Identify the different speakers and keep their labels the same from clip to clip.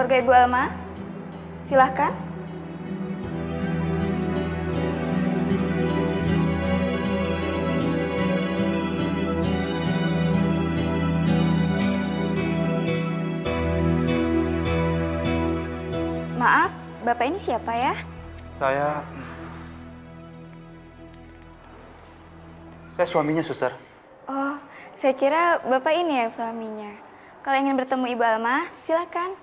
Speaker 1: Keluarga Ibu Alma, silahkan. Maaf, Bapak ini siapa ya?
Speaker 2: Saya suaminya, suster.
Speaker 1: Oh, saya kira Bapak ini yang suaminya. Kalau ingin bertemu Ibu Alma, silakan.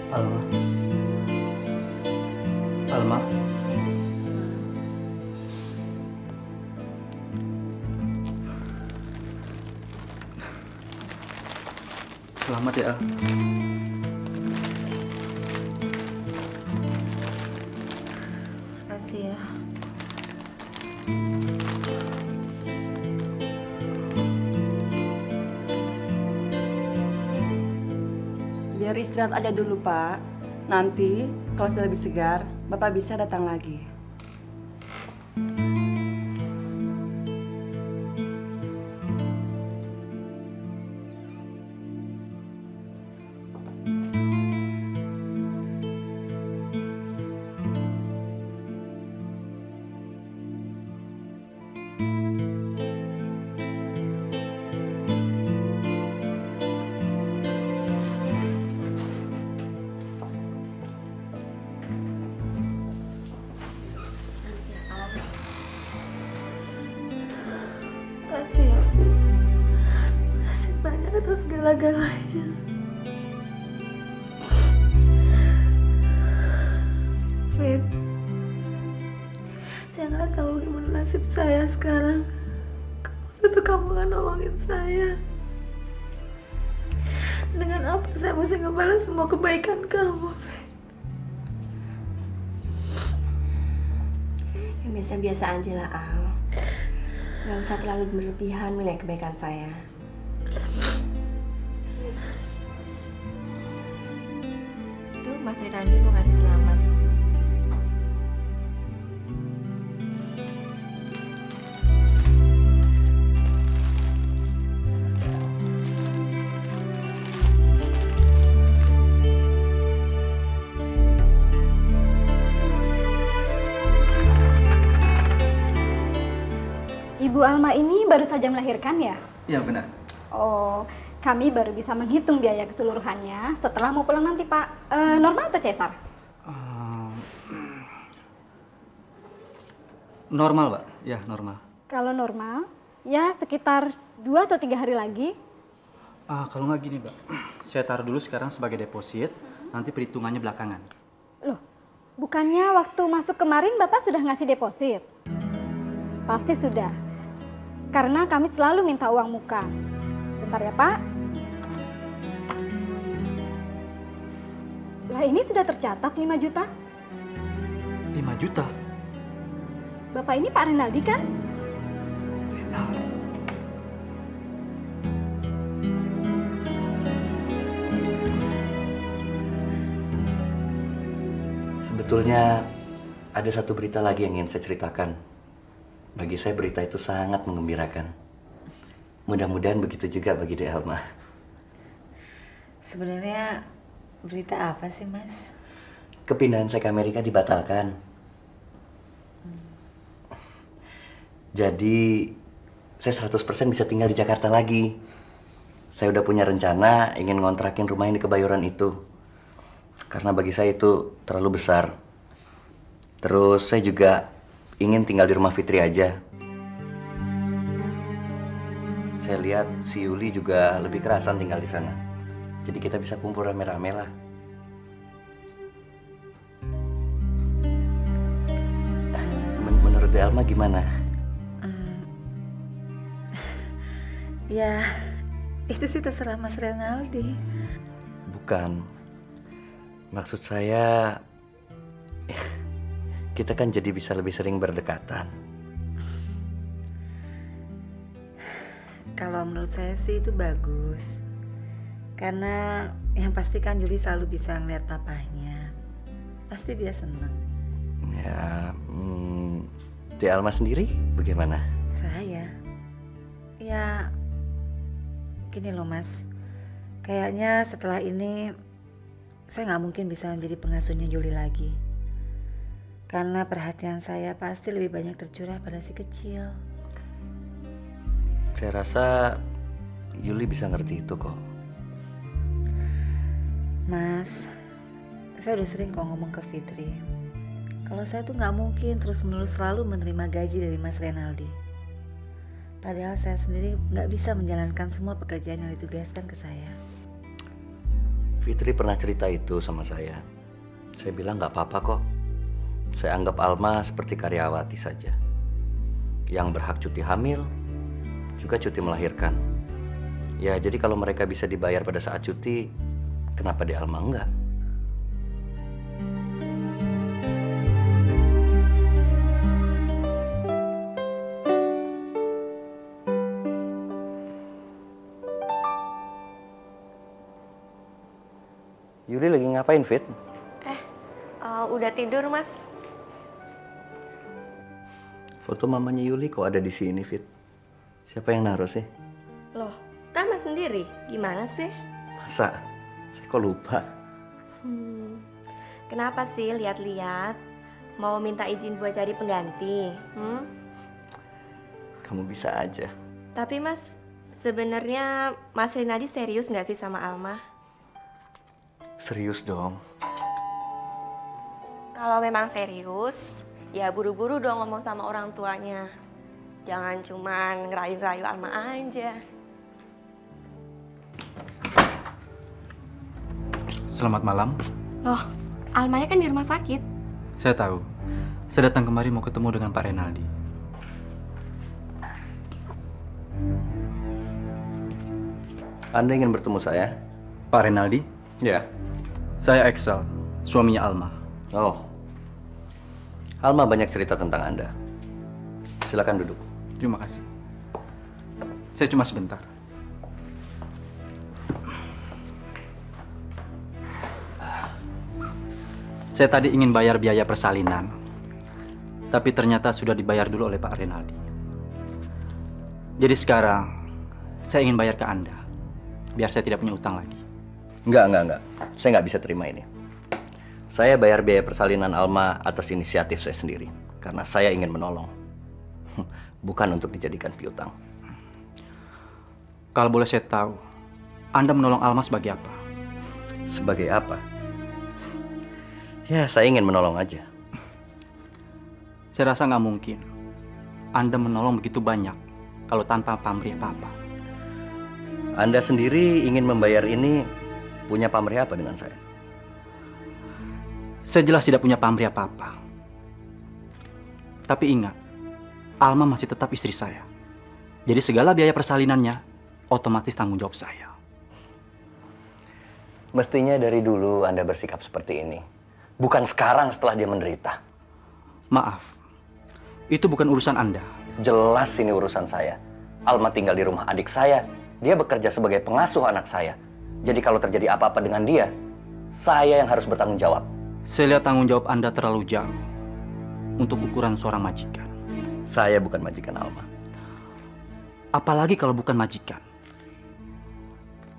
Speaker 2: Alma. Alma. Selamat ya, Al.
Speaker 3: Makasih ya. Biar istirahat aja dulu, Pak. Nanti kalau sudah lebih segar, Bapak bisa datang lagi.
Speaker 4: Makasih ya, Fit. Makasih banyak atas segala-galanya. Fit, saya nggak tahu gimana nasib saya sekarang. Waktu itu kamu nggak nolongin saya. Dengan apa saya mesti ngebalas semua kebaikan kamu, Fit?
Speaker 3: Yang biasa-biasa aja lah, Al. Gak usah terlalu berlebihan menilai kebaikan saya. Tuh, Mas Randi mau ngasih selamat.
Speaker 1: Ibu Alma ini baru saja melahirkan ya?
Speaker 2: Iya, benar.
Speaker 1: Oh, kami baru bisa menghitung biaya keseluruhannya setelah mau pulang nanti, Pak. Normal atau cesar?
Speaker 2: Normal, Pak. Ya, normal.
Speaker 1: Kalau normal, ya sekitar 2 atau 3 hari lagi.
Speaker 2: Kalau nggak gini, Mbak. Saya taruh dulu sekarang sebagai deposit, nanti perhitungannya belakangan.
Speaker 1: Loh, bukannya waktu masuk kemarin Bapak sudah ngasih deposit? Pasti sudah. Karena kami selalu minta uang muka. Sebentar ya, Pak. Lah, ini sudah tercatat 5 juta.
Speaker 2: 5 juta?
Speaker 1: Bapak ini Pak Renaldi kan?
Speaker 2: Renaldi.
Speaker 5: Sebetulnya ada satu berita lagi yang ingin saya ceritakan. Bagi saya berita itu sangat menggembirakan. Mudah-mudahan begitu juga bagi Dek Alma.
Speaker 4: Sebenarnya berita apa sih, Mas?
Speaker 5: Kepindahan saya ke Amerika dibatalkan. Jadi saya 100% bisa tinggal di Jakarta lagi. Saya udah punya rencana ingin ngontrakin rumah yang di Kebayoran itu. Karena bagi saya itu terlalu besar. Terus saya juga ingin tinggal di rumah Fitri aja. Saya lihat si Yuli juga lebih kerasan tinggal di sana. Jadi kita bisa kumpul rame-rame lah. Menurut Alma gimana?
Speaker 4: Ya, itu sih terserah Mas Renaldi.
Speaker 5: Bukan. Maksud saya, kita kan jadi bisa lebih sering berdekatan.
Speaker 4: Kalau menurut saya sih itu bagus. Karena yang pasti kan Juli selalu bisa ngeliat papahnya. Pasti dia seneng.
Speaker 5: Ya, Di Alma sendiri bagaimana?
Speaker 4: Saya? Ya, gini loh Mas. Kayaknya setelah ini saya nggak mungkin bisa menjadi pengasuhnya Juli lagi. Karena perhatian saya pasti lebih banyak tercurah pada si kecil.
Speaker 5: Saya rasa Yuli bisa ngerti itu kok.
Speaker 4: Mas, saya udah sering kok ngomong ke Fitri. Kalau saya tuh nggak mungkin terus-menerus selalu menerima gaji dari Mas Renaldi. Padahal saya sendiri nggak bisa menjalankan semua pekerjaan yang ditugaskan ke saya.
Speaker 5: Fitri pernah cerita itu sama saya. Saya bilang nggak apa-apa kok. Saya anggap Alma seperti karyawati saja. Yang berhak cuti hamil, juga cuti melahirkan. Ya jadi kalau mereka bisa dibayar pada saat cuti, kenapa di Alma enggak? Yuli lagi ngapain, Fit?
Speaker 6: Udah tidur, Mas.
Speaker 5: Foto mamanya Yuli kok ada di sini, Fit? Siapa yang naruh sih?
Speaker 6: Loh, kan Mas sendiri. Gimana sih?
Speaker 5: Masa? Saya kok lupa.
Speaker 6: Kenapa sih lihat-lihat? Mau minta izin buat cari pengganti?
Speaker 5: Kamu bisa aja.
Speaker 6: Tapi Mas, sebenarnya Mas Renaldi serius nggak sih sama Alma?
Speaker 5: Serius dong.
Speaker 6: Kalau memang serius, ya buru-buru dong ngomong sama orang tuanya. Jangan cuman ngerayu-ngerayu Alma aja.
Speaker 2: Selamat malam.
Speaker 6: Loh, Almanya kan di rumah sakit.
Speaker 2: Saya tahu. Saya datang kemari mau ketemu dengan Pak Renaldi.
Speaker 5: Anda ingin bertemu saya?
Speaker 2: Pak Renaldi,
Speaker 5: Ya.
Speaker 2: saya Excel, suaminya Alma.
Speaker 5: Oh. Alma banyak cerita tentang Anda. Silakan duduk.
Speaker 2: Terima kasih. Saya cuma sebentar. Saya tadi ingin bayar biaya persalinan, tapi ternyata sudah dibayar dulu oleh Pak Renaldi. Jadi sekarang, saya ingin bayar ke Anda, biar saya tidak punya utang lagi.
Speaker 5: Enggak. Saya nggak bisa terima ini. Saya bayar biaya persalinan Alma atas inisiatif saya sendiri. Karena saya ingin menolong. Bukan untuk dijadikan piutang.
Speaker 2: Kalau boleh saya tahu, Anda menolong Alma sebagai apa?
Speaker 5: Sebagai apa? Ya, saya ingin menolong aja.
Speaker 2: Saya rasa nggak mungkin Anda menolong begitu banyak kalau tanpa pamrih apa-apa.
Speaker 5: Anda sendiri ingin membayar ini punya pamrih apa dengan saya?
Speaker 2: Saya jelas tidak punya pamrih apa-apa. Tapi ingat, Alma masih tetap istri saya. Jadi segala biaya persalinannya otomatis tanggung jawab saya.
Speaker 5: Mestinya dari dulu Anda bersikap seperti ini. Bukan sekarang setelah dia menderita.
Speaker 2: Maaf, itu bukan urusan Anda.
Speaker 5: Jelas ini urusan saya. Alma tinggal di rumah adik saya. Dia bekerja sebagai pengasuh anak saya. Jadi kalau terjadi apa-apa dengan dia, saya yang harus bertanggung jawab.
Speaker 2: Saya lihat tanggung jawab Anda terlalu jauh untuk ukuran seorang majikan.
Speaker 5: Saya bukan majikan Alma.
Speaker 2: Apalagi kalau bukan majikan.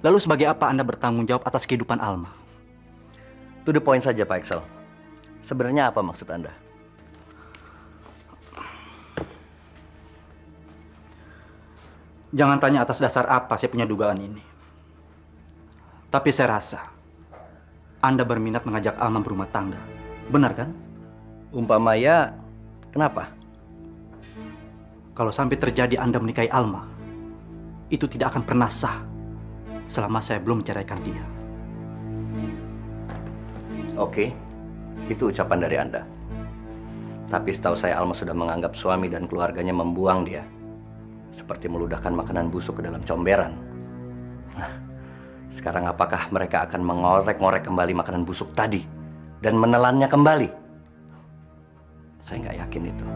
Speaker 2: Lalu sebagai apa Anda bertanggung jawab atas kehidupan Alma?
Speaker 5: To the point saja, Pak Excel. Sebenarnya apa maksud Anda?
Speaker 2: Jangan tanya atas dasar apa saya punya dugaan ini. Tapi saya rasa Anda berminat mengajak Alma berumah tangga. Benar kan?
Speaker 5: Umpamanya, kenapa?
Speaker 2: Kalau sampai terjadi Anda menikahi Alma, itu tidak akan pernah sah selama saya belum menceraikan dia.
Speaker 5: Oke, itu ucapan dari Anda. Tapi setahu saya Alma sudah menganggap suami dan keluarganya membuang dia. Seperti meludahkan makanan busuk ke dalam comberan. Nah, Sekarang apakah mereka akan mengorek-ngorek kembali makanan busuk tadi dan menelannya kembali? Saya nggak yakin itu.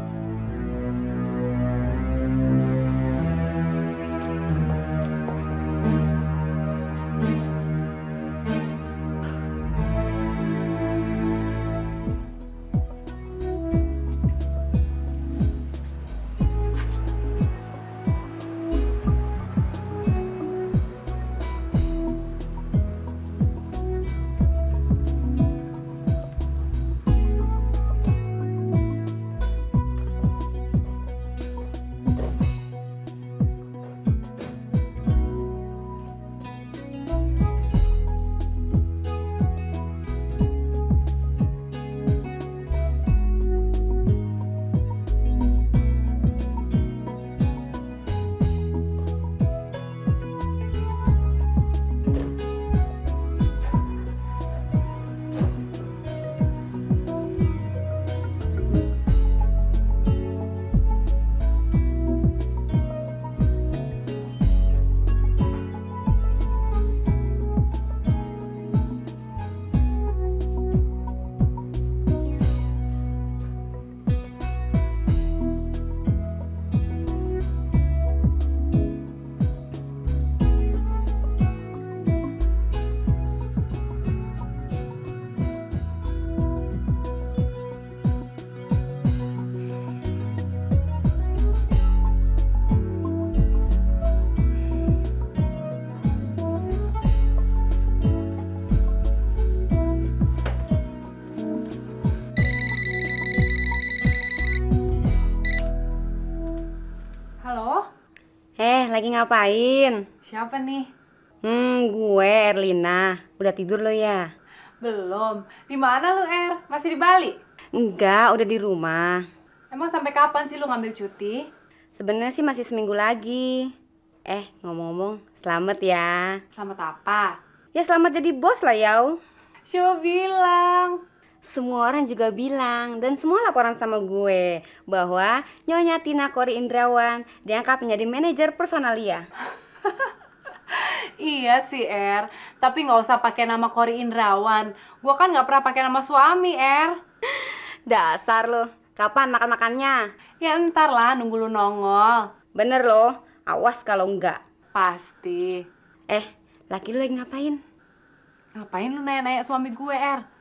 Speaker 7: Lagi ngapain?
Speaker 8: Siapa nih?
Speaker 7: Gue Erlina. Udah tidur lo ya?
Speaker 8: Belum. Di mana lu, Er? Masih di Bali?
Speaker 7: Enggak, udah di rumah.
Speaker 8: Emang sampai kapan sih lu ngambil cuti?
Speaker 7: Sebenarnya sih masih seminggu lagi. Ngomong-ngomong, selamat ya.
Speaker 8: Selamat apa?
Speaker 7: Ya selamat jadi bos lah, Yau.
Speaker 8: Siapa bilang?
Speaker 7: Semua orang juga bilang dan semua laporan sama gue bahwa Nyonya Tina Kori Indrawan diangkat menjadi manajer personalia.
Speaker 8: Iya sih, Er. Tapi nggak usah pakai nama Kori Indrawan. Gue kan nggak pernah pakai nama suami, Er.
Speaker 7: Dasar lo. Kapan makan-makannya?
Speaker 8: Ya ntar lah, nunggu lu nongol.
Speaker 7: Bener lo. Awas kalau enggak.
Speaker 8: Pasti.
Speaker 7: Laki lu lagi ngapain?
Speaker 8: Ngapain lu nanya-nanya suami gue, Er?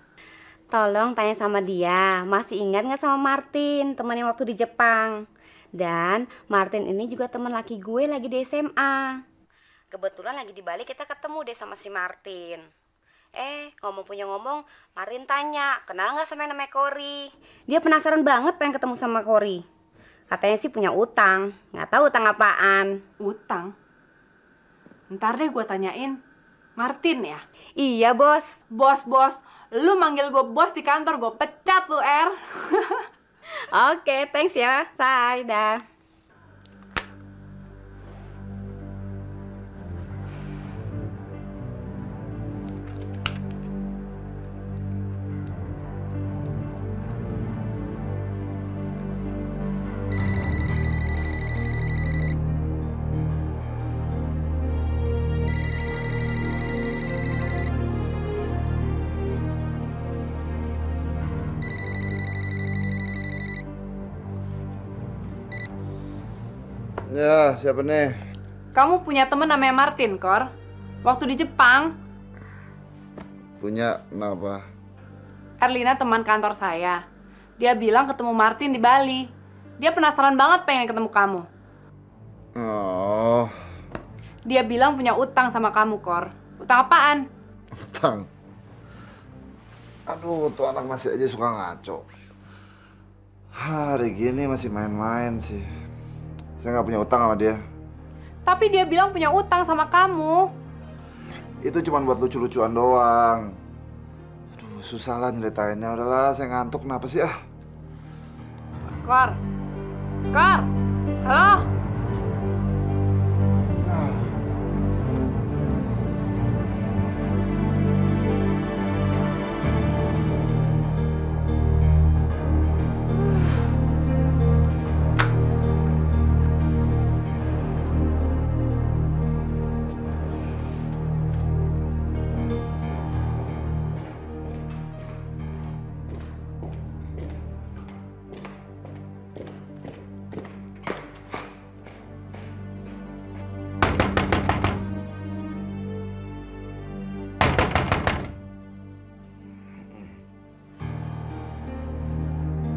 Speaker 7: Tolong tanya sama dia, masih ingat nggak sama Martin, temen yang waktu di Jepang? Dan Martin ini juga temen laki gue lagi di SMA. Kebetulan lagi di Bali kita ketemu deh sama si Martin. Ngomong punya ngomong, Martin tanya, kenal nggak sama yang namanya Kori? Dia penasaran banget pengen ketemu sama Kori. Katanya sih punya utang, nggak tahu utang apaan.
Speaker 8: Utang? Ntar deh gue tanyain. Martin ya?
Speaker 7: Iya bos.
Speaker 8: Bos. Lu manggil gue bos di kantor, gue pecat lu, Er.
Speaker 7: Oke, thanks ya. Say, dah.
Speaker 9: Ya, siapa nih?
Speaker 8: Kamu punya temen namanya Martin, Kor. Waktu di Jepang.
Speaker 9: Punya, kenapa?
Speaker 8: Erlina teman kantor saya. Dia bilang ketemu Martin di Bali. Dia penasaran banget pengen ketemu kamu.
Speaker 9: Oh.
Speaker 8: Dia bilang punya utang sama kamu, Kor. Utang apaan?
Speaker 9: Utang? Aduh, tuh anak masih aja suka ngaco. Hari gini masih main-main sih. Saya nggak punya utang sama dia.
Speaker 8: Tapi dia bilang punya utang sama kamu.
Speaker 9: Itu cuma buat lucu-lucuan doang. Aduh, susah lah nyeritainnya. Udahlah, saya ngantuk. Kenapa sih ah?
Speaker 8: Kor. Halo?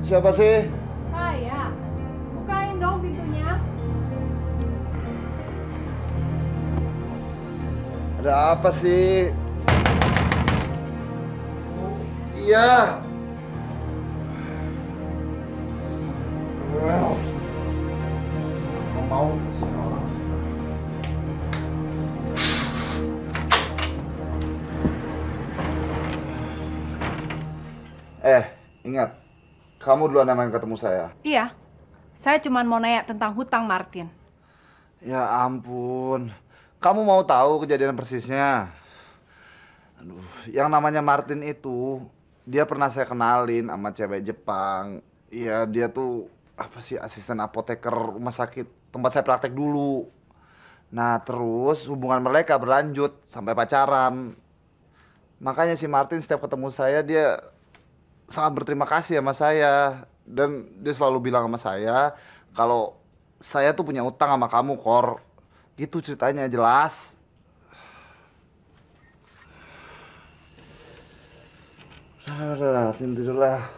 Speaker 9: Siapa sih?
Speaker 8: Saya. Bukain dong pintunya.
Speaker 9: Ada apa sih? Iya. Well, mau sih orang. Ingat, kamu duluan yang ketemu saya.
Speaker 8: Iya. Saya cuma mau nanya tentang hutang Martin.
Speaker 9: Ya ampun, kamu mau tahu kejadian persisnya? Aduh, yang namanya Martin itu, dia pernah saya kenalin sama cewek Jepang. Iya, dia tuh apa sih asisten apoteker rumah sakit tempat saya praktek dulu. Nah, terus hubungan mereka berlanjut sampai pacaran. Makanya si Martin setiap ketemu saya dia sangat berterima kasih sama saya, dan dia selalu bilang sama saya kalau saya tuh punya utang sama kamu, Kor. Gitu ceritanya, jelas. Udah, tidur lah.